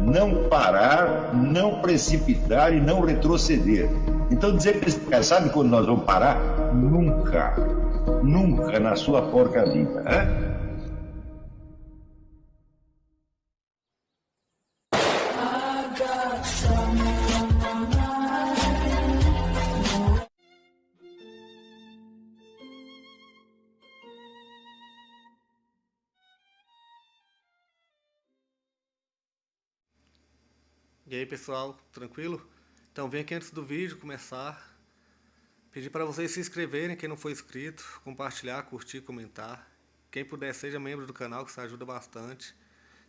não parar, não precipitar e não retroceder. Então dizer para esse cara, sabe quando nós vamos parar? Nunca. Nunca na sua porca vida. Né? E aí pessoal, tranquilo? Então vem aqui antes do vídeo começar, pedir para vocês se inscreverem, quem não for inscrito, compartilhar, curtir, comentar. Quem puder seja membro do canal, que isso ajuda bastante.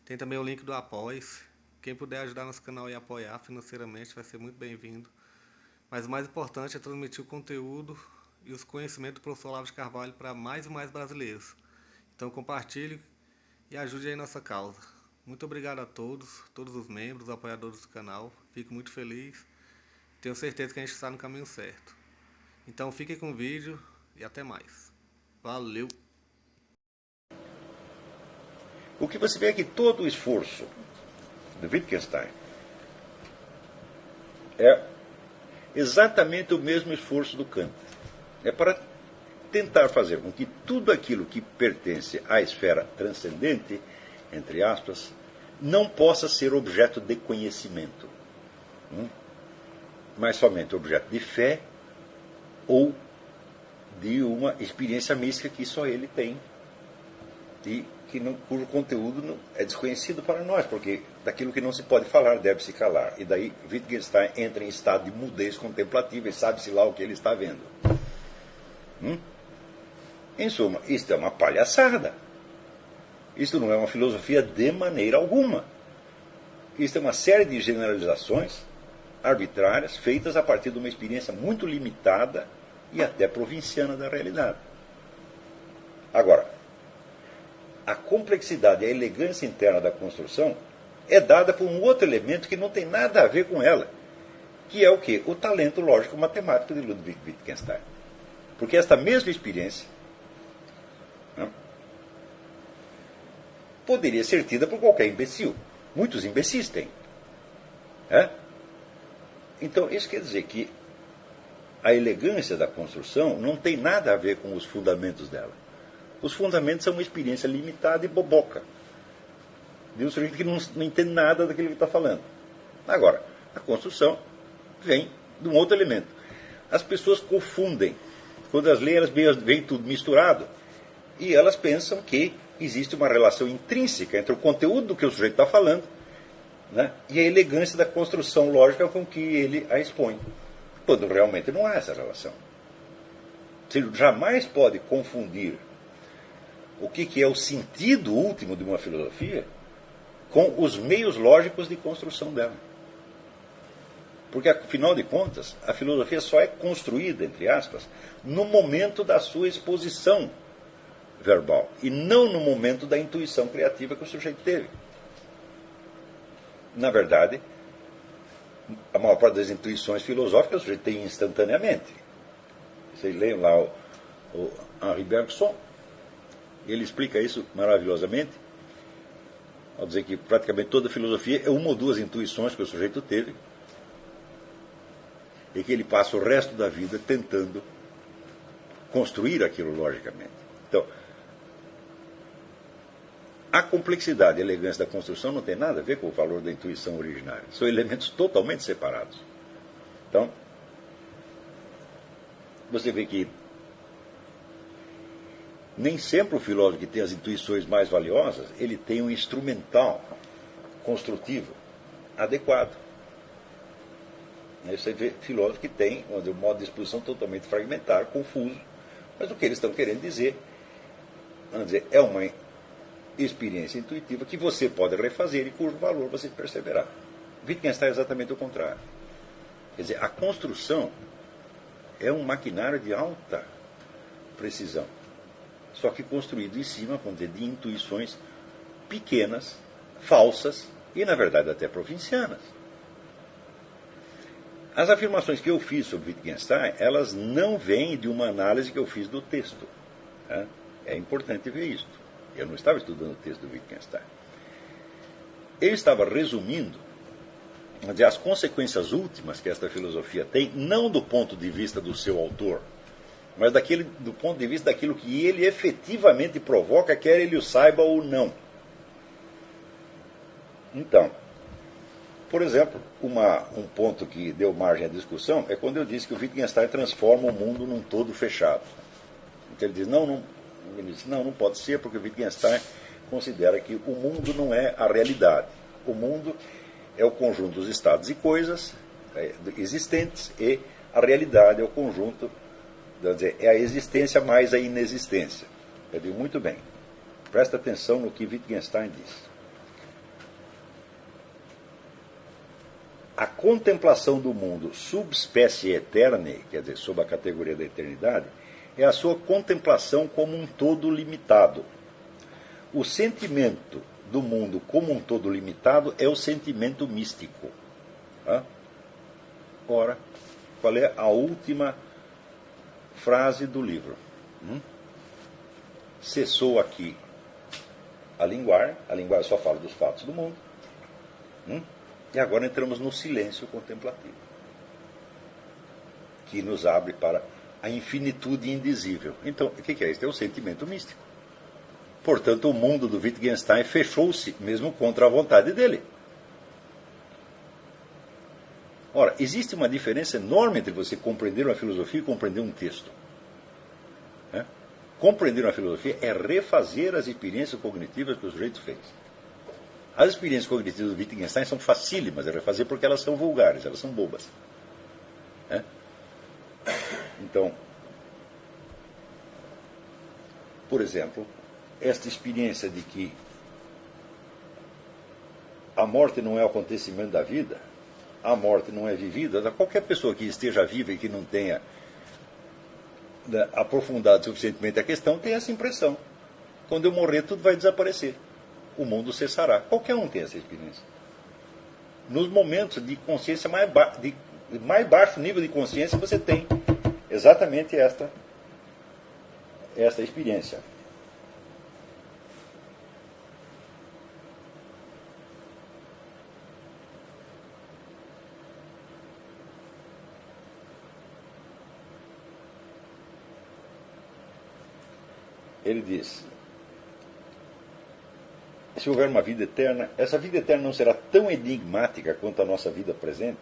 Tem também o link do Apoia-se. Quem puder ajudar nosso canal e apoiar financeiramente vai ser muito bem-vindo. Mas o mais importante é transmitir o conteúdo e os conhecimentos do professor Olavo de Carvalho para mais e mais brasileiros. Então compartilhe e ajude aí nossa causa. Muito obrigado a todos os membros, apoiadores do canal. Fico muito feliz. Tenho certeza que a gente está no caminho certo. Então fiquem com o vídeo e até mais. Valeu! O que você vê é que todo o esforço do Wittgenstein é exatamente o mesmo esforço do Kant. É para tentar fazer com que tudo aquilo que pertence à esfera transcendente, entre aspas, não possa ser objeto de conhecimento, mas somente objeto de fé ou de uma experiência mística que só ele tem e cujo conteúdo é desconhecido para nós, porque daquilo que não se pode falar deve-se calar. E daí Wittgenstein entra em estado de mudez contemplativa e sabe-se lá o que ele está vendo. Em suma, isto é uma palhaçada. Isto não é uma filosofia de maneira alguma. Isto é uma série de generalizações arbitrárias feitas a partir de uma experiência muito limitada e até provinciana da realidade. Agora, a complexidade e a elegância interna da construção é dada por um outro elemento que não tem nada a ver com ela, que é o quê? O talento lógico-matemático de Ludwig Wittgenstein. Porque esta mesma experiência poderia ser tida por qualquer imbecil. Muitos imbecis têm. Então, isso quer dizer que a elegância da construção não tem nada a ver com os fundamentos dela. Os fundamentos são uma experiência limitada e boboca de um sujeito que não entende nada daquilo que está falando. Agora, a construção vem de um outro elemento. As pessoas confundem. Quando elas leem, elas veem tudo misturado e elas pensam que existe uma relação intrínseca entre o conteúdo do que o sujeito está falando, né, e a elegância da construção lógica com que ele a expõe, quando realmente não há essa relação. Você jamais pode confundir o que é o sentido último de uma filosofia com os meios lógicos de construção dela. Porque, afinal de contas, a filosofia só é construída, entre aspas, no momento da sua exposição verbal, e não no momento da intuição criativa que o sujeito teve. Na verdade, a maior parte das intuições filosóficas o sujeito tem instantaneamente. Vocês leem lá o Henri Bergson, ele explica isso maravilhosamente, ao dizer que praticamente toda filosofia é uma ou duas intuições que o sujeito teve, e que ele passa o resto da vida tentando construir aquilo logicamente. Então, a complexidade e a elegância da construção não tem nada a ver com o valor da intuição originária. São elementos totalmente separados. Então, você vê que nem sempre o filósofo que tem as intuições mais valiosas, ele tem um instrumental construtivo adequado. Aí você vê filósofos que têm um modo de exposição totalmente fragmentar, confuso, mas o que eles estão querendo dizer, vamos dizer, é uma experiência intuitiva que você pode refazer e cujo valor você perceberá. Wittgenstein é exatamente o contrário. Quer dizer, a construção é um maquinário de alta precisão, só que construído em cima, vamos dizer, de intuições pequenas, falsas e, na verdade, até provincianas. As afirmações que eu fiz sobre Wittgenstein, elas não vêm de uma análise que eu fiz do texto. É importante ver isso. Eu não estava estudando o texto do Wittgenstein. Eu estava resumindo dizer, as consequências últimas que esta filosofia tem, não do ponto de vista do seu autor, mas do ponto de vista daquilo que ele efetivamente provoca, quer ele o saiba ou não. Então, por exemplo, um ponto que deu margem à discussão é quando eu disse que o Wittgenstein transforma o mundo num todo fechado. Então ele diz, não pode ser, porque o Wittgenstein considera que o mundo não é a realidade. O mundo é o conjunto dos estados e coisas existentes, e a realidade é o conjunto, quer dizer, é a existência mais a inexistência. Eu digo, muito bem, presta atenção no que Wittgenstein diz. A contemplação do mundo sub specie aeternae, quer dizer, sob a categoria da eternidade, é a sua contemplação como um todo limitado. O sentimento do mundo como um todo limitado é o sentimento místico. Ora, qual é a última frase do livro? Cessou aqui a linguagem só fala dos fatos do mundo. E agora entramos no silêncio contemplativo, que nos abre para a infinitude indizível. Então, o que é isso? É o sentimento místico. Portanto, o mundo do Wittgenstein fechou-se, mesmo contra a vontade dele. Ora, existe uma diferença enorme entre você compreender uma filosofia e compreender um texto. Compreender uma filosofia é refazer as experiências cognitivas que o sujeito fez. As experiências cognitivas do Wittgenstein são facílimas de refazer porque elas são vulgares, elas são bobas. Então, por exemplo, esta experiência de que a morte não é o acontecimento da vida, a morte não é vivida, qualquer pessoa que esteja viva e que não tenha aprofundado suficientemente a questão tem essa impressão. Quando eu morrer, tudo vai desaparecer. O mundo cessará. Qualquer um tem essa experiência. Nos momentos de consciência de mais baixo nível de consciência, você tem exatamente esta experiência. Ele diz, se houver uma vida eterna, essa vida eterna não será tão enigmática quanto a nossa vida presente?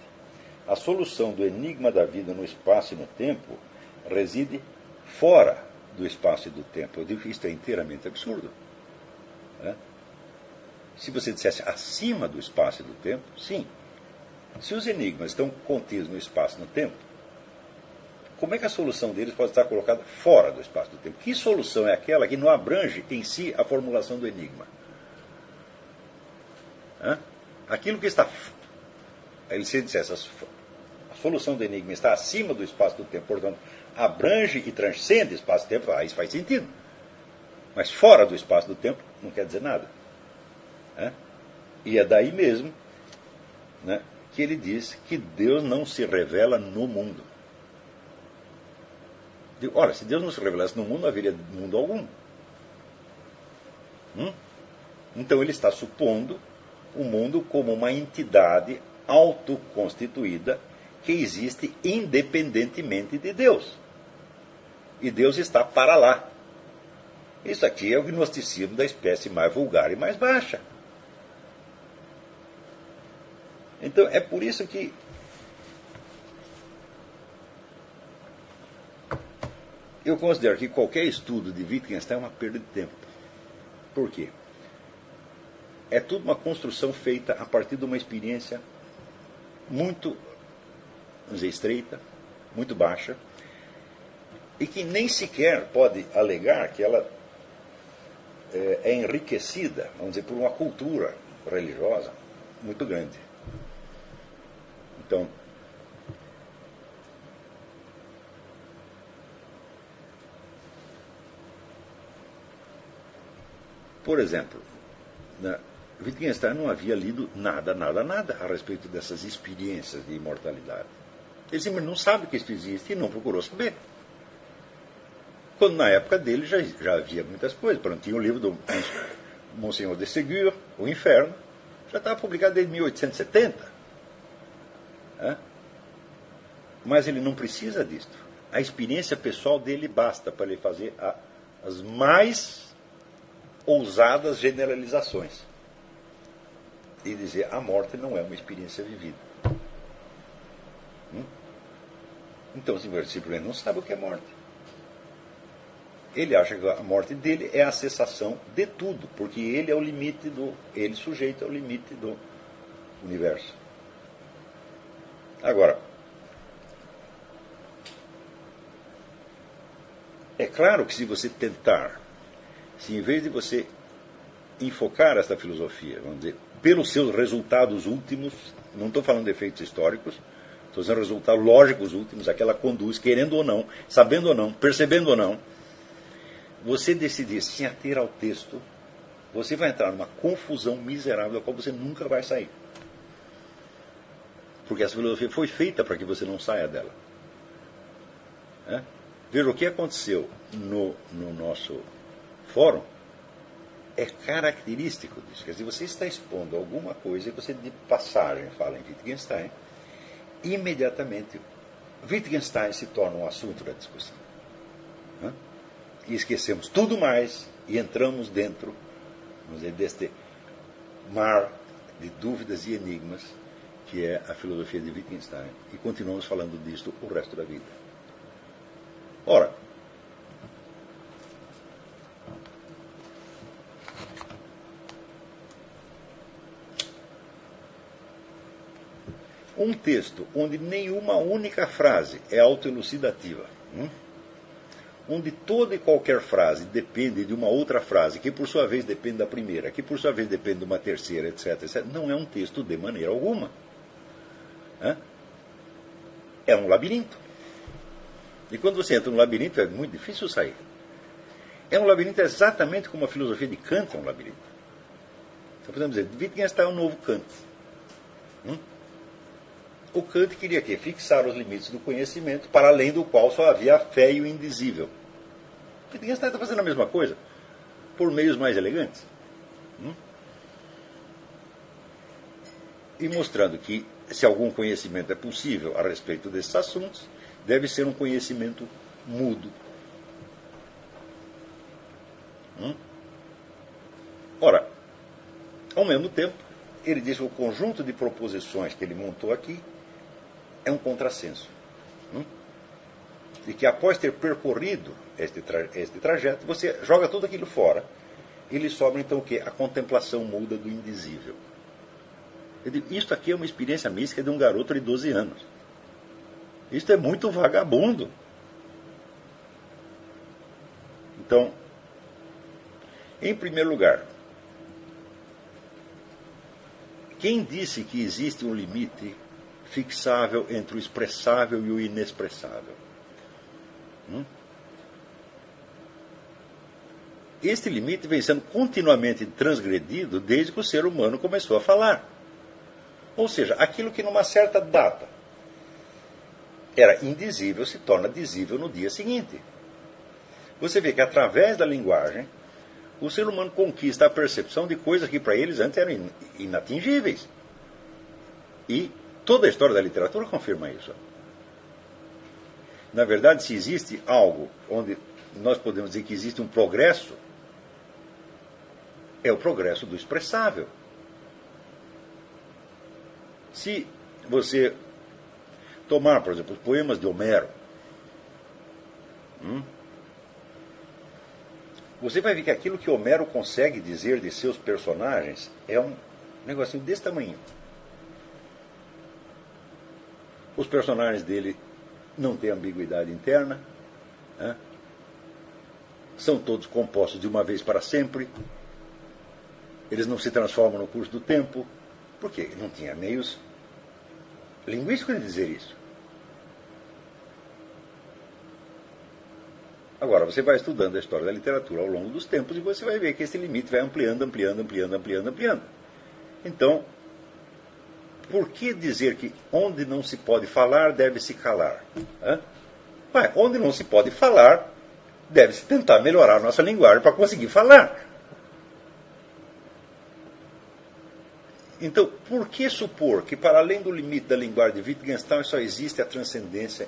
A solução do enigma da vida no espaço e no tempo reside fora do espaço e do tempo. Eu digo que isto é inteiramente absurdo. Se você dissesse acima do espaço e do tempo, sim. Se os enigmas estão contidos no espaço e no tempo, como é que a solução deles pode estar colocada fora do espaço e do tempo? Que solução é aquela que não abrange em si a formulação do enigma? Aquilo que está... Se ele dissesse, a solução do enigma está acima do espaço e do tempo, portanto, abrange e transcende espaço e tempo, isso faz sentido. Mas fora do espaço e do tempo não quer dizer nada. E é daí mesmo que ele diz que Deus não se revela no mundo. Ora, se Deus não se revelasse no mundo, não haveria mundo algum. Então ele está supondo o mundo como uma entidade autoconstituída que existe independentemente de Deus. E Deus está para lá. Isso aqui é o gnosticismo da espécie mais vulgar e mais baixa. Então é por isso que eu considero que qualquer estudo de Wittgenstein é uma perda de tempo. Por quê? É tudo uma construção feita a partir de uma experiência muito, vamos dizer, estreita, muito baixa, e que nem sequer pode alegar que ela é enriquecida, vamos dizer, por uma cultura religiosa muito grande. Então, por exemplo, Wittgenstein não havia lido nada a respeito dessas experiências de imortalidade. Ele simplesmente não sabe que isso existe e não procurou saber. Quando na época dele já havia muitas coisas. Por exemplo, tinha o livro do Monsenhor de Ségur, O Inferno, já estava publicado desde 1870. Mas ele não precisa disso. A experiência pessoal dele basta para ele fazer as mais ousadas generalizações e dizer: a morte não é uma experiência vivida. Então, simplesmente não sabe o que é morte. Ele acha que a morte dele é a cessação de tudo, porque ele é o limite ele sujeito ao limite do universo. Agora, é claro que se você tentar, se em vez de você enfocar esta filosofia, vamos dizer, pelos seus resultados últimos, não estou falando de efeitos históricos, estou dizendo resultados lógicos últimos, aquela conduz, querendo ou não, sabendo ou não, percebendo ou não, você decidir se ater ao texto, você vai entrar numa confusão miserável da qual você nunca vai sair. Porque essa filosofia foi feita para que você não saia dela. Veja, o que aconteceu no nosso fórum é característico disso. Quer dizer, você está expondo alguma coisa e você de passagem fala em Wittgenstein, imediatamente Wittgenstein se torna um assunto da discussão. E esquecemos tudo mais e entramos dentro, vamos dizer, deste mar de dúvidas e enigmas que é a filosofia de Wittgenstein, e continuamos falando disto o resto da vida. Ora, um texto onde nenhuma única frase é autoelucidativa, onde toda e qualquer frase depende de uma outra frase, que por sua vez depende da primeira, que por sua vez depende de uma terceira, etc., etc., não é um texto de maneira alguma. É um labirinto. E quando você entra no labirinto é muito difícil sair. É um labirinto exatamente como a filosofia de Kant é um labirinto. Então podemos dizer, Wittgenstein é um novo Kant. O Kant queria quê? Fixar os limites do conhecimento, para além do qual só havia a fé e o indizível. Wittgenstein está fazendo a mesma coisa, por meios mais elegantes. E mostrando que, se algum conhecimento é possível a respeito desses assuntos, deve ser um conhecimento mudo. Ora, ao mesmo tempo, ele diz que o conjunto de proposições que ele montou aqui é um contrassenso. E que após ter percorrido este trajeto, você joga tudo aquilo fora. E lhe sobra então o quê? A contemplação muda do indizível. Eu digo, isto aqui é uma experiência mística de um garoto de 12 anos. Isto é muito vagabundo. Então, em primeiro lugar, quem disse que existe um limite fixável entre o expressável e o inexpressável? Este limite vem sendo continuamente transgredido desde que o ser humano começou a falar. Ou seja, aquilo que numa certa data era indizível se torna dizível no dia seguinte. Você vê que através da linguagem o ser humano conquista a percepção de coisas que para eles antes eram inatingíveis. E toda a história da literatura confirma isso. Na verdade, se existe algo onde nós podemos dizer que existe um progresso, é o progresso do expressável. Se você tomar, por exemplo, os poemas de Homero, você vai ver que aquilo que Homero consegue dizer de seus personagens é um negocinho desse tamanho. Os personagens dele não têm ambiguidade interna, são todos compostos de uma vez para sempre, eles não se transformam no curso do tempo, porque não tinha meios linguísticos de dizer isso. Agora, você vai estudando a história da literatura ao longo dos tempos e você vai ver que esse limite vai ampliando. Então, por que dizer que onde não se pode falar, deve-se calar? Onde não se pode falar, deve-se tentar melhorar a nossa linguagem para conseguir falar. Então, por que supor que, para além do limite da linguagem de Wittgenstein, só existe a transcendência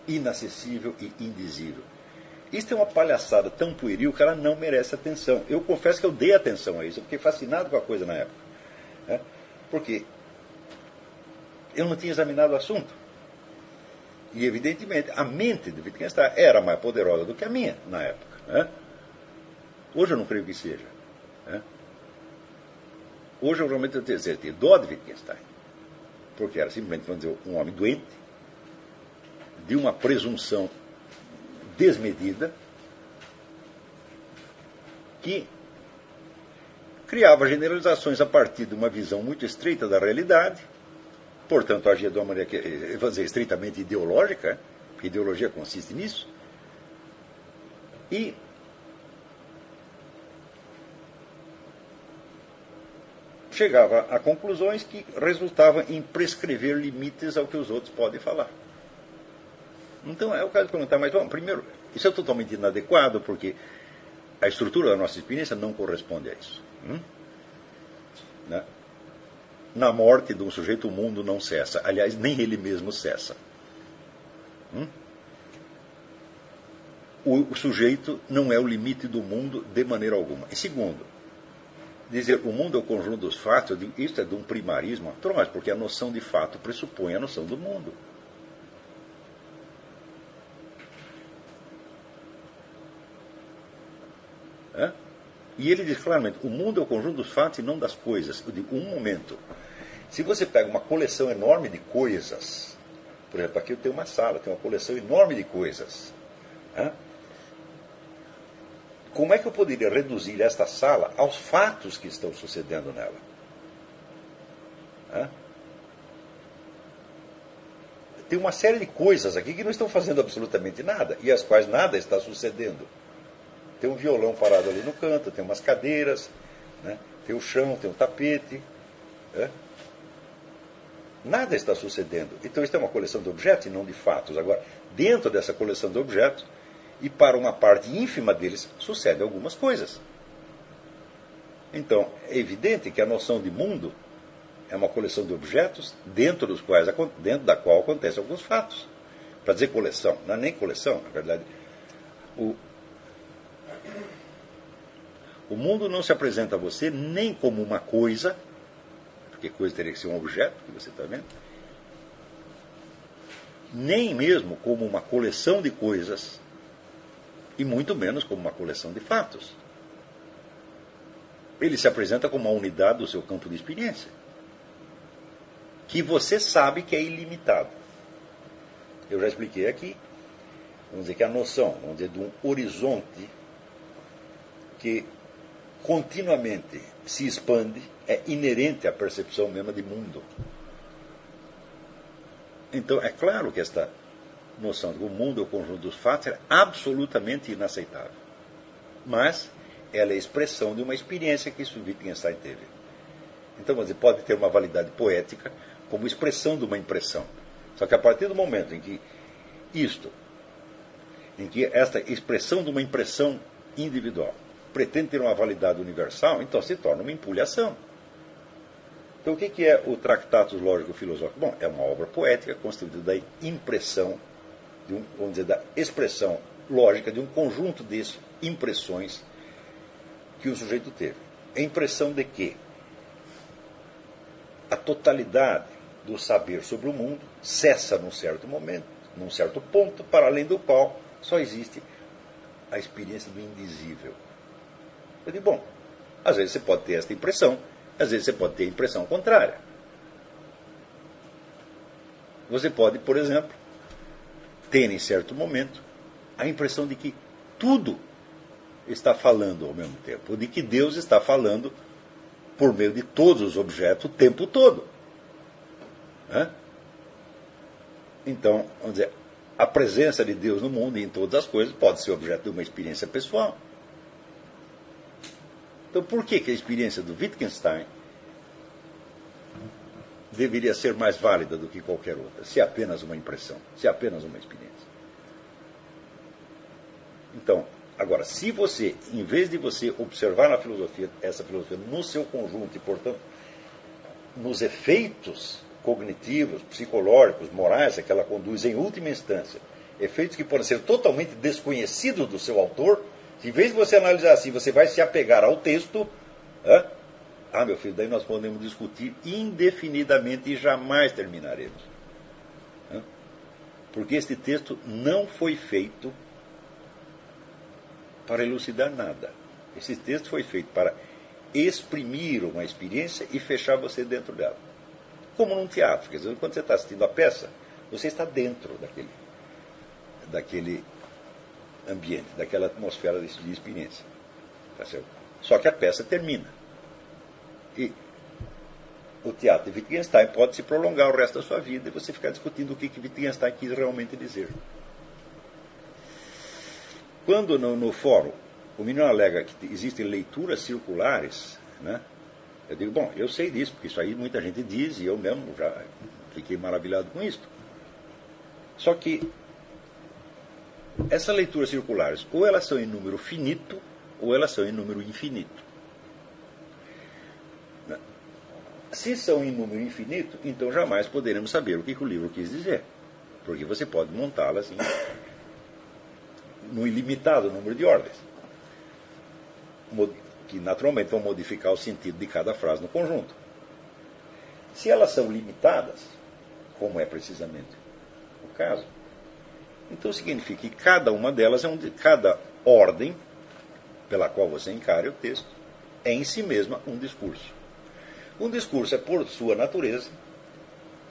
inacessível e indizível? Isso é uma palhaçada tão pueril que ela não merece atenção. Eu confesso que eu dei atenção a isso, eu fiquei fascinado com a coisa na época. Né? Porque eu não tinha examinado o assunto. E, evidentemente, a mente de Wittgenstein era mais poderosa do que a minha na época. Né? Hoje eu não creio que seja. Né? Hoje eu realmente tenho dó de Wittgenstein. Porque era simplesmente, vamos dizer, um homem doente, de uma presunção desmedida, que criava generalizações a partir de uma visão muito estreita da realidade, portanto agia de uma maneira que, vamos dizer, estritamente ideológica, porque ideologia consiste nisso, e chegava a conclusões que resultavam em prescrever limites ao que os outros podem falar. Então é o caso de perguntar, mas bom, primeiro, isso é totalmente inadequado, porque a estrutura da nossa experiência não corresponde a isso. Né? Na morte de um sujeito o mundo não cessa. Aliás, nem ele mesmo cessa. O sujeito não é o limite do mundo de maneira alguma. E segundo, dizer o mundo é o conjunto dos fatos, isso é de um primarismo atroz, porque a noção de fato pressupõe a noção do mundo. E ele diz claramente, o mundo é o conjunto dos fatos e não das coisas. Eu digo, um momento. Se você pega uma coleção enorme de coisas, por exemplo, aqui eu tenho uma sala, tenho uma coleção enorme de coisas. Como é que eu poderia reduzir esta sala aos fatos que estão sucedendo nela? Tem uma série de coisas aqui que não estão fazendo absolutamente nada, e as quais nada está sucedendo. Tem um violão parado ali no canto, tem umas cadeiras, né? Tem o chão, tem um tapete. Nada está sucedendo. Então isso é uma coleção de objetos e não de fatos. Agora, dentro dessa coleção de objetos, e para uma parte ínfima deles, sucedem algumas coisas. Então, é evidente que a noção de mundo é uma coleção de objetos dentro da qual acontecem alguns fatos. Para dizer coleção, não é nem coleção, na verdade. O mundo não se apresenta a você nem como uma coisa, porque coisa teria que ser um objeto, que você está vendo, nem mesmo como uma coleção de coisas, e muito menos como uma coleção de fatos. Ele se apresenta como uma unidade do seu campo de experiência, que você sabe que é ilimitado. Eu já expliquei aqui, vamos dizer que a noção, vamos dizer, de um horizonte que continuamente se expande, é inerente à percepção mesma de mundo. Então, é claro que esta noção de que o mundo é o conjunto dos fatos é absolutamente inaceitável. Mas ela é a expressão de uma experiência que Wittgenstein teve. Então, vamos dizer, pode ter uma validade poética como expressão de uma impressão. Só que a partir do momento em que esta expressão de uma impressão individual pretende ter uma validade universal, então se torna uma empulhação. Então o que é o Tractatus Lógico-Filosófico? Bom, é uma obra poética constituída da impressão, vamos dizer, da expressão lógica de um conjunto de impressões que o sujeito teve. A impressão de que a totalidade do saber sobre o mundo cessa num certo momento, num certo ponto, para além do qual só existe a experiência do indizível. Eu digo, bom, às vezes você pode ter esta impressão, às vezes você pode ter a impressão contrária. Você pode, por exemplo, ter em certo momento a impressão de que tudo está falando ao mesmo tempo, ou de que Deus está falando por meio de todos os objetos o tempo todo. Então, vamos dizer, a presença de Deus no mundo e em todas as coisas pode ser objeto de uma experiência pessoal. Então, por que a experiência do Wittgenstein deveria ser mais válida do que qualquer outra, se é apenas uma impressão, se é apenas uma experiência? Então, agora, se você, em vez de você observar na filosofia, essa filosofia no seu conjunto, e, portanto, nos efeitos cognitivos, psicológicos, morais a que ela conduz em última instância, efeitos que podem ser totalmente desconhecidos do seu autor, em vez de você analisar assim, você vai se apegar ao texto, meu filho, daí nós podemos discutir indefinidamente e jamais terminaremos. Porque este texto não foi feito para elucidar nada. Esse texto foi feito para exprimir uma experiência e fechar você dentro dela. Como num teatro. Quer dizer, quando você está assistindo a peça, você está dentro daquele ambiente, daquela atmosfera de experiência. Tá certo? Só que a peça termina. E o teatro de Wittgenstein pode se prolongar o resto da sua vida e você ficar discutindo o que Wittgenstein quis realmente dizer. Quando no fórum o menino alega que existem leituras circulares, né, eu digo, bom, eu sei disso, porque isso aí muita gente diz e eu mesmo já fiquei maravilhado com isso. Só que essas leituras circulares, ou elas são em número finito, ou elas são em número infinito. Se são em número infinito, então jamais poderemos saber o que o livro quis dizer. Porque você pode montá-las num ilimitado número de ordens, que naturalmente vão modificar o sentido de cada frase no conjunto. Se elas são limitadas, como é precisamente o caso, então significa que cada uma delas, cada ordem pela qual você encare o texto, é em si mesma um discurso. Um discurso é, por sua natureza,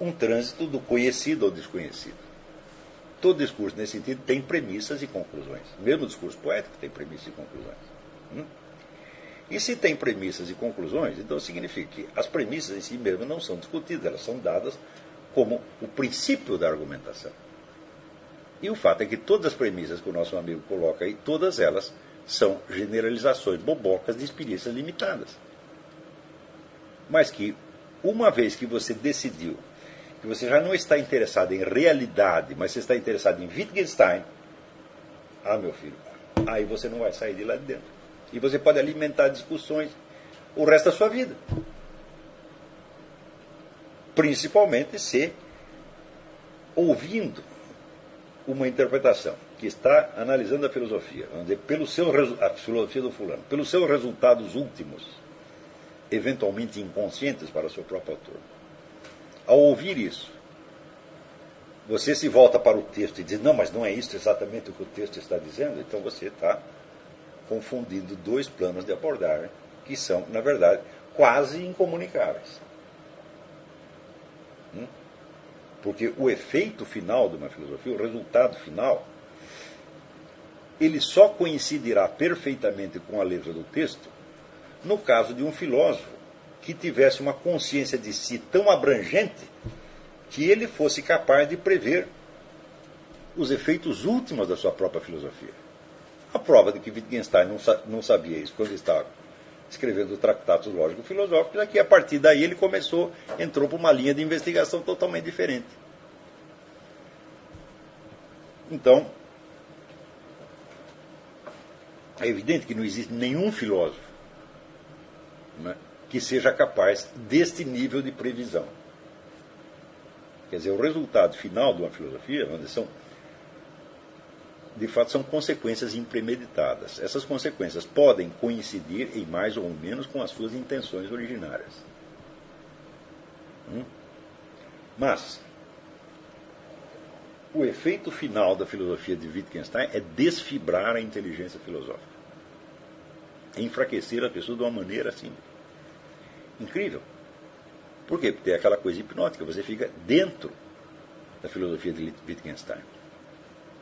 um trânsito do conhecido ao desconhecido. Todo discurso, nesse sentido, tem premissas e conclusões. Mesmo o discurso poético tem premissas e conclusões. E se tem premissas e conclusões, então significa que as premissas em si mesmas não são discutidas, elas são dadas como o princípio da argumentação. E o fato é que todas as premissas que o nosso amigo coloca aí, todas elas são generalizações bobocas de experiências limitadas. Mas que, uma vez que você decidiu que você já não está interessado em realidade, mas você está interessado em Wittgenstein, meu filho, aí você não vai sair de lá de dentro. E você pode alimentar discussões o resto da sua vida. Principalmente se, ouvindo uma interpretação que está analisando a filosofia, vamos dizer, a filosofia do fulano, pelos seus resultados últimos, eventualmente inconscientes para o seu próprio autor. Ao ouvir isso, você se volta para o texto e diz, não, mas não é isso exatamente o que o texto está dizendo, então você está confundindo dois planos de abordagem que são, na verdade, quase incomunicáveis. Porque o efeito final de uma filosofia, o resultado final, ele só coincidirá perfeitamente com a letra do texto no caso de um filósofo que tivesse uma consciência de si tão abrangente que ele fosse capaz de prever os efeitos últimos da sua própria filosofia. A prova de que Wittgenstein não sabia isso quando ele estava escrevendo o Tratatus Lógico-Filosóficos é que a partir daí ele entrou para uma linha de investigação totalmente diferente. Então, é evidente que não existe nenhum filósofo, né, que seja capaz deste nível de previsão. Quer dizer, o resultado final de uma filosofia, de fato, são consequências impremeditadas. Essas consequências podem coincidir em mais ou menos com as suas intenções originárias. Mas o efeito final da filosofia de Wittgenstein é desfibrar a inteligência filosófica. É enfraquecer a pessoa de uma maneira assim incrível. Por quê? Porque tem aquela coisa hipnótica. Você fica dentro da filosofia de Wittgenstein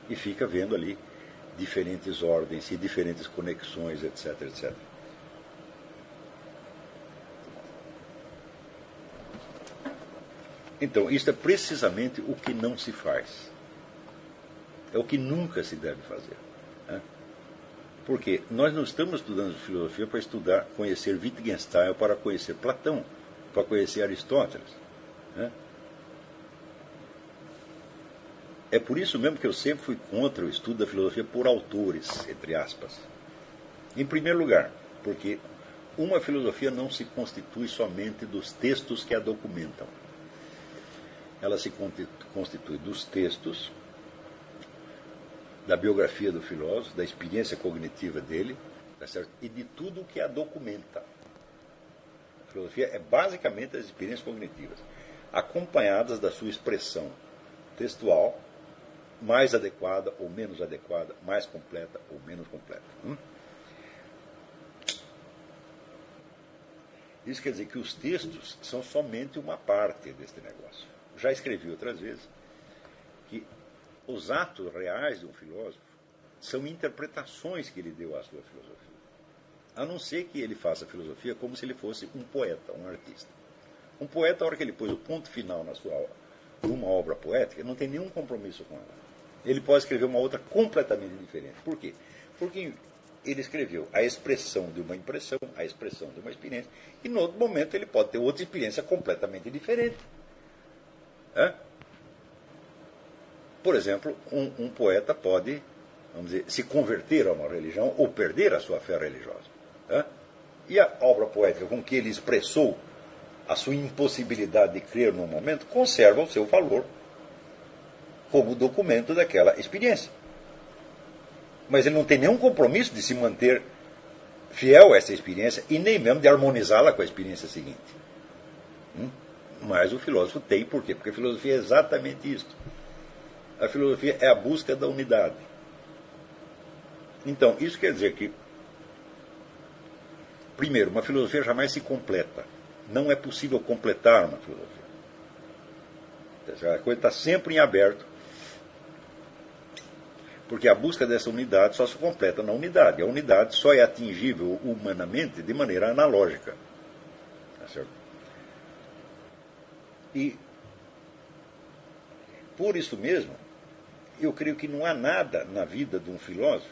e fica vendo ali diferentes ordens e diferentes conexões, etc, etc. Então, isso é precisamente o que não se faz. É o que nunca se deve fazer. Né? Porque nós não estamos estudando filosofia para conhecer Wittgenstein, ou para conhecer Platão, para conhecer Aristóteles. Né? É por isso mesmo que eu sempre fui contra o estudo da filosofia por autores, entre aspas. Em primeiro lugar, porque uma filosofia não se constitui somente dos textos que a documentam. Ela se constitui dos textos, da biografia do filósofo, da experiência cognitiva dele, tá certo? E de tudo o que a documenta. A filosofia é basicamente as experiências cognitivas, acompanhadas da sua expressão textual, mais adequada ou menos adequada, mais completa ou menos completa. Isso quer dizer que os textos são somente uma parte deste negócio. Já escrevi outras vezes que os atos reais de um filósofo são interpretações que ele deu à sua filosofia. A não ser que ele faça filosofia como se ele fosse um poeta, um artista. Um poeta, a hora que ele pôs o ponto final numa obra poética, não tem nenhum compromisso com ela. Ele pode escrever uma outra completamente diferente. Por quê? Porque ele escreveu a expressão de uma impressão, a expressão de uma experiência, e no outro momento ele pode ter outra experiência completamente diferente. Por exemplo, um poeta pode, vamos dizer, se converter a uma religião ou perder a sua fé religiosa. E a obra poética com que ele expressou a sua impossibilidade de crer num momento conserva o seu valor como documento daquela experiência. Mas ele não tem nenhum compromisso de se manter fiel a essa experiência e nem mesmo de harmonizá-la com a experiência seguinte. Mas o filósofo tem, por quê? Porque a filosofia é exatamente isso. A filosofia é a busca da unidade. Então, isso quer dizer que, primeiro, uma filosofia jamais se completa. Não é possível completar uma filosofia. A coisa está sempre em aberto, porque a busca dessa unidade só se completa na unidade. A unidade só é atingível humanamente de maneira analógica. Tá certo? E, por isso mesmo, eu creio que não há nada na vida de um filósofo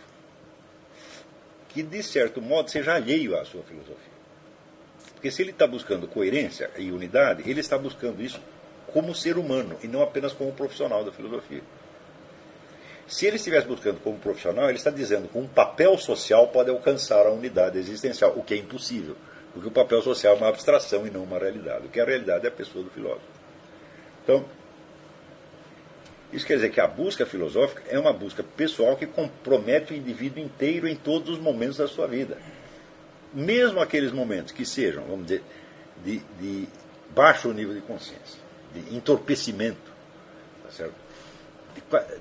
que, de certo modo, seja alheio à sua filosofia. Porque se ele está buscando coerência e unidade, ele está buscando isso como ser humano e não apenas como profissional da filosofia. Se ele estivesse buscando como profissional, ele está dizendo que um papel social pode alcançar a unidade existencial, o que é impossível, porque o papel social é uma abstração e não uma realidade. O que é a realidade é a pessoa do filósofo. Então, isso quer dizer que a busca filosófica é uma busca pessoal que compromete o indivíduo inteiro em todos os momentos da sua vida. Mesmo aqueles momentos que sejam, vamos dizer, de baixo nível de consciência, de entorpecimento, tá certo?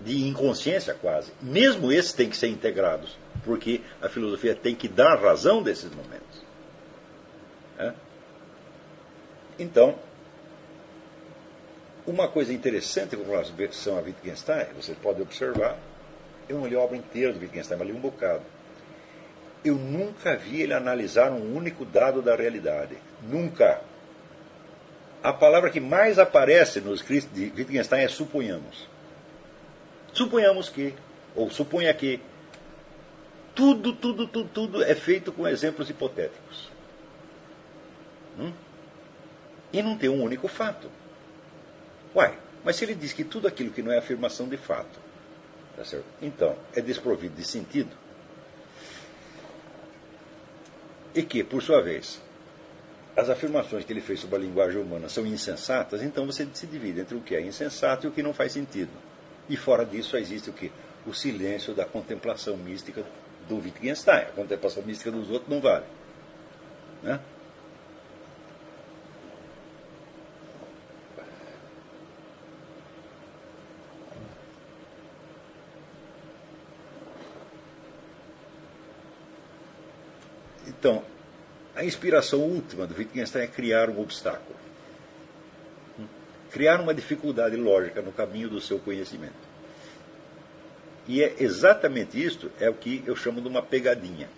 De inconsciência quase. Mesmo esses têm que ser integrados, porque a filosofia tem que dar razão desses momentos. Então, uma coisa interessante com relação a Wittgenstein, vocês podem observar, eu não li a obra inteira do Wittgenstein, mas li um bocado. Eu nunca vi ele analisar um único dado da realidade. Nunca. A palavra que mais aparece nos escritos de Wittgenstein é suponhamos. Suponhamos que, ou suponha que, tudo é feito com exemplos hipotéticos. E não tem um único fato. Uai, mas se ele diz que tudo aquilo que não é afirmação de fato, tá certo? Então, é desprovido de sentido, e que, por sua vez, as afirmações que ele fez sobre a linguagem humana são insensatas, então você se divide entre o que é insensato e o que não faz sentido. E fora disso só existe o quê? O silêncio da contemplação mística do Wittgenstein. A contemplação mística dos outros não vale. Né? Então, a inspiração última do Wittgenstein é criar um obstáculo. Criar uma dificuldade lógica no caminho do seu conhecimento. E é exatamente isto, é o que eu chamo de uma pegadinha.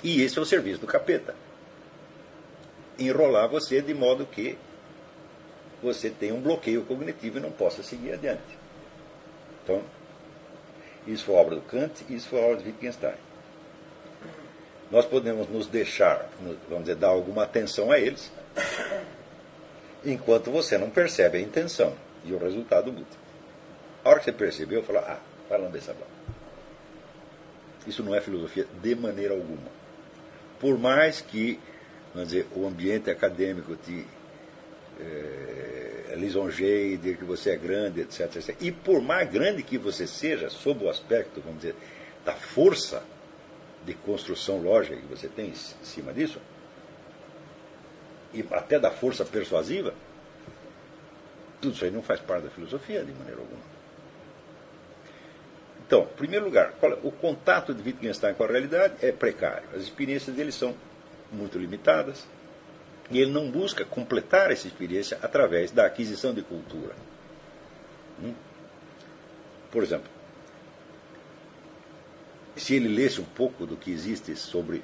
E esse é o serviço do capeta. Enrolar você de modo que você tenha um bloqueio cognitivo e não possa seguir adiante. Então, isso foi obra do Kant e isso foi obra do Wittgenstein. Nós podemos nos deixar, vamos dizer, dar alguma atenção a eles, enquanto você não percebe a intenção e o resultado muda. A hora que você percebeu, fala, vai lamber essa bola. Isso não é filosofia de maneira alguma. por mais que, vamos dizer, o ambiente acadêmico te lisonjeie, diga que você é grande, etc, etc. E por mais grande que você seja, sob o aspecto, vamos dizer, da força de construção lógica que você tem em cima disso, e até da força persuasiva, tudo isso aí não faz parte da filosofia de maneira alguma. Então, em primeiro lugar, o contato de Wittgenstein com a realidade é precário. As experiências dele são muito limitadas. E ele não busca completar essa experiência através da aquisição de cultura. Por exemplo, se ele lesse um pouco do que existe sobre,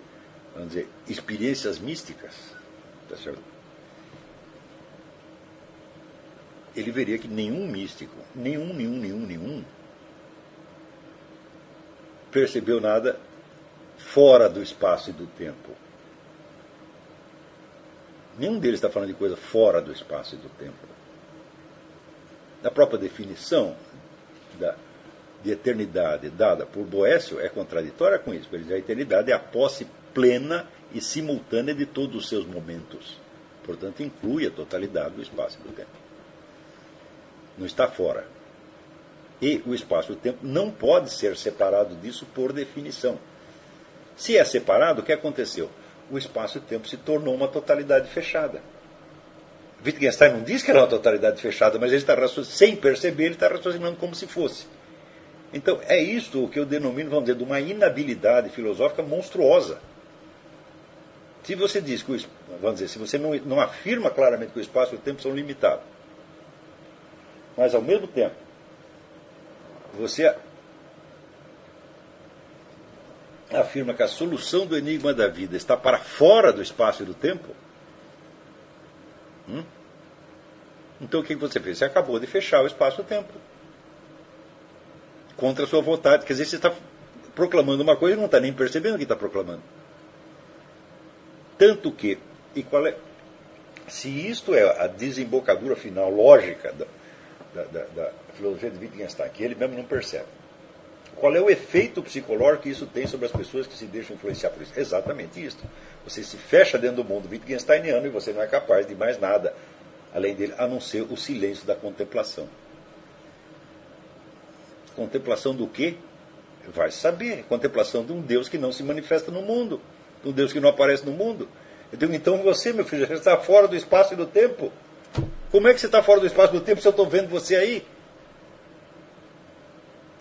vamos dizer, experiências místicas, tá certo? Ele veria que nenhum místico, nenhum, percebeu nada fora do espaço e do tempo. Nenhum deles está falando de coisa fora do espaço e do tempo. A própria definição de eternidade dada por Boécio é contraditória com isso. Ele diz que a eternidade é a posse plena e simultânea de todos os seus momentos. Portanto, inclui a totalidade do espaço e do tempo. Não está fora. E o espaço e o tempo não pode ser separado disso por definição. Se é separado, o que aconteceu? O espaço e o tempo se tornou uma totalidade fechada. Wittgenstein não diz que era uma totalidade fechada, mas ele está sem perceber, ele está raciocinando como se fosse. Então, é isso que eu denomino, vamos dizer, de uma inabilidade filosófica monstruosa. Se você diz que, vamos dizer, se você não afirma claramente que o espaço e o tempo são limitados, mas ao mesmo tempo você afirma que a solução do enigma da vida está para fora do espaço e do tempo, então o que você fez? Você acabou de fechar o espaço e o tempo. Contra a sua vontade. Quer dizer, você está proclamando uma coisa e não está nem percebendo o que está proclamando. Tanto que, se isto é a desembocadura final lógica da filosofia de Wittgenstein, que ele mesmo não percebe, qual é o efeito psicológico que isso tem sobre as pessoas que se deixam influenciar por isso? Exatamente isso. Você se fecha dentro do mundo wittgensteiniano e você não é capaz de mais nada, além dele, a não ser o silêncio da contemplação. Contemplação do quê? Vai saber. Contemplação de um Deus que não se manifesta no mundo, de um Deus que não aparece no mundo. Eu digo, então você, meu filho, já está fora do espaço e do tempo. Como é que você está fora do espaço e do tempo se eu estou vendo você aí?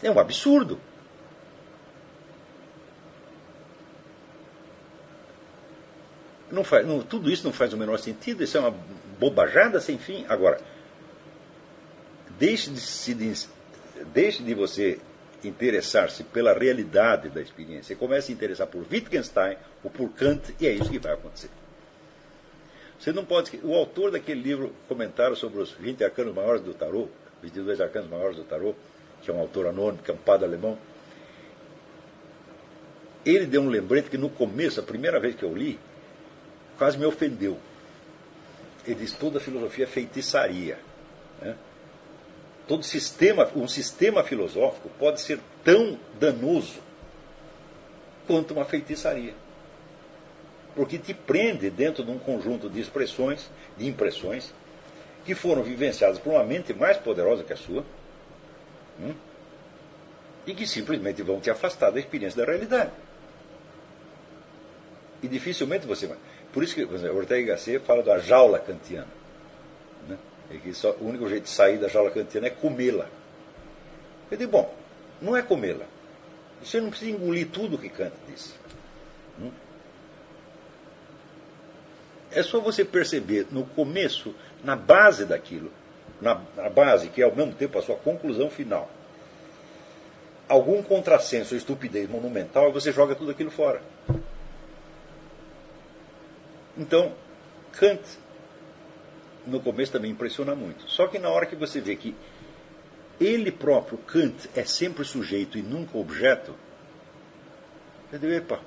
É um absurdo. Tudo isso não faz o menor sentido, isso é uma bobajada sem fim. Agora, deixe de você interessar-se pela realidade da experiência e comece a interessar por Wittgenstein ou por Kant, e é isso que vai acontecer. Você não pode... O autor daquele livro, comentário sobre os 20 arcanos maiores do tarô, 22 arcanos maiores do tarô, que é um autor anônimo, que é um padre alemão, ele deu um lembrete que no começo, a primeira vez que eu li, quase me ofendeu. Ele diz, toda filosofia é feitiçaria. Né? Um sistema filosófico pode ser tão danoso quanto uma feitiçaria. Porque te prende dentro de um conjunto de expressões, de impressões, que foram vivenciadas por uma mente mais poderosa que a sua, e que simplesmente vão te afastar da experiência da realidade. E dificilmente você vai. Por isso que, por exemplo, Ortega y Gasset fala da jaula kantiana. Né? E que o único jeito de sair da jaula kantiana é comê-la. Eu digo, bom, não é comê-la. Você não precisa engolir tudo o que Kant disse. É só você perceber no começo, na base daquilo, na base que é ao mesmo tempo a sua conclusão final, algum contrassenso ou estupidez monumental, e você joga tudo aquilo fora. Então, Kant, no começo também impressiona muito. Só que na hora que você vê que ele próprio, Kant, é sempre sujeito e nunca objeto, você diz, epa,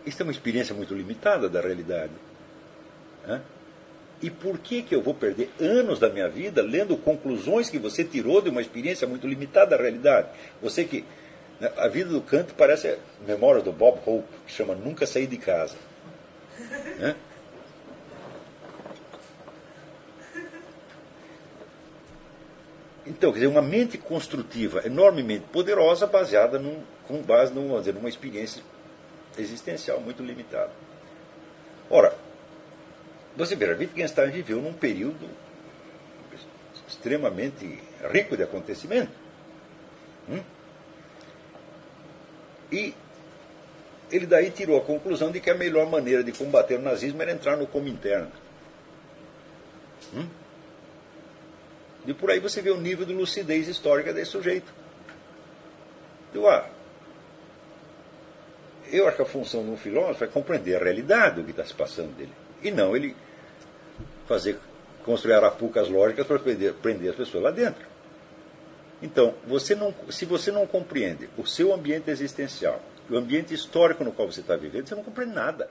isso é uma experiência muito limitada da realidade. E por que eu vou perder anos da minha vida lendo conclusões que você tirou de uma experiência muito limitada da realidade? Você que A vida do Kant parece a memória do Bob Hope, que chama Nunca Saí de Casa. Né? Então, quer dizer, uma mente construtiva enormemente poderosa, baseada com base numa experiência existencial muito limitada. Ora, você veja, Wittgenstein viveu num período extremamente rico de acontecimento. E ele daí tirou a conclusão de que a melhor maneira de combater o nazismo era entrar no Comintern. E por aí você vê o nível de lucidez histórica desse sujeito. Eu acho que a função de um filósofo é compreender a realidade do que está se passando dele. E não ele construir arapucas lógicas para prender as pessoas lá dentro. Então, se você não compreende o seu ambiente existencial, o ambiente histórico no qual você está vivendo, você não compreende nada.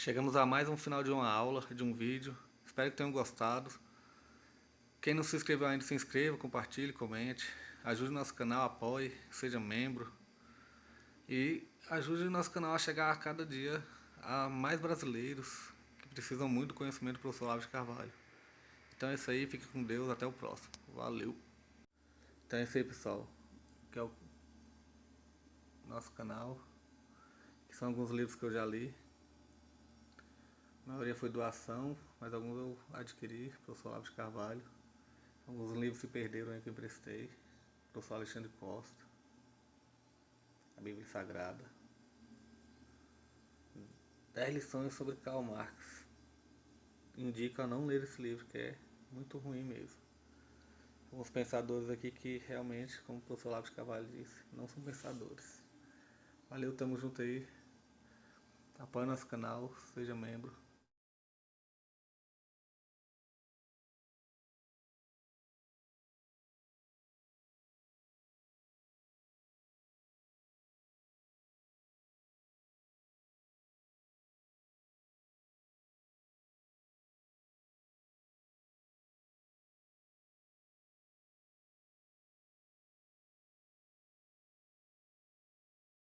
Chegamos a mais um final de uma aula, de um vídeo. Espero que tenham gostado. Quem não se inscreveu ainda, se inscreva, compartilhe, comente. Ajude nosso canal, apoie, seja membro. E ajude nosso canal a chegar a cada dia a mais brasileiros que precisam muito do conhecimento do professor Olavo de Carvalho. Então é isso aí, fique com Deus, até o próximo. Valeu! Então é isso aí, pessoal. Que é o nosso canal. Que são alguns livros que eu já li. A maioria foi doação, mas alguns eu adquiri, professor Olavo de Carvalho. Alguns livros se perderam aí que eu emprestei. Professor Alexandre Costa. A Bíblia Sagrada. 10 lições sobre Karl Marx. Indico a não ler esse livro, que é muito ruim mesmo. Alguns pensadores aqui que realmente, como o professor Olavo de Carvalho disse, não são pensadores. Valeu, tamo junto aí. Apoie nosso canal, seja membro.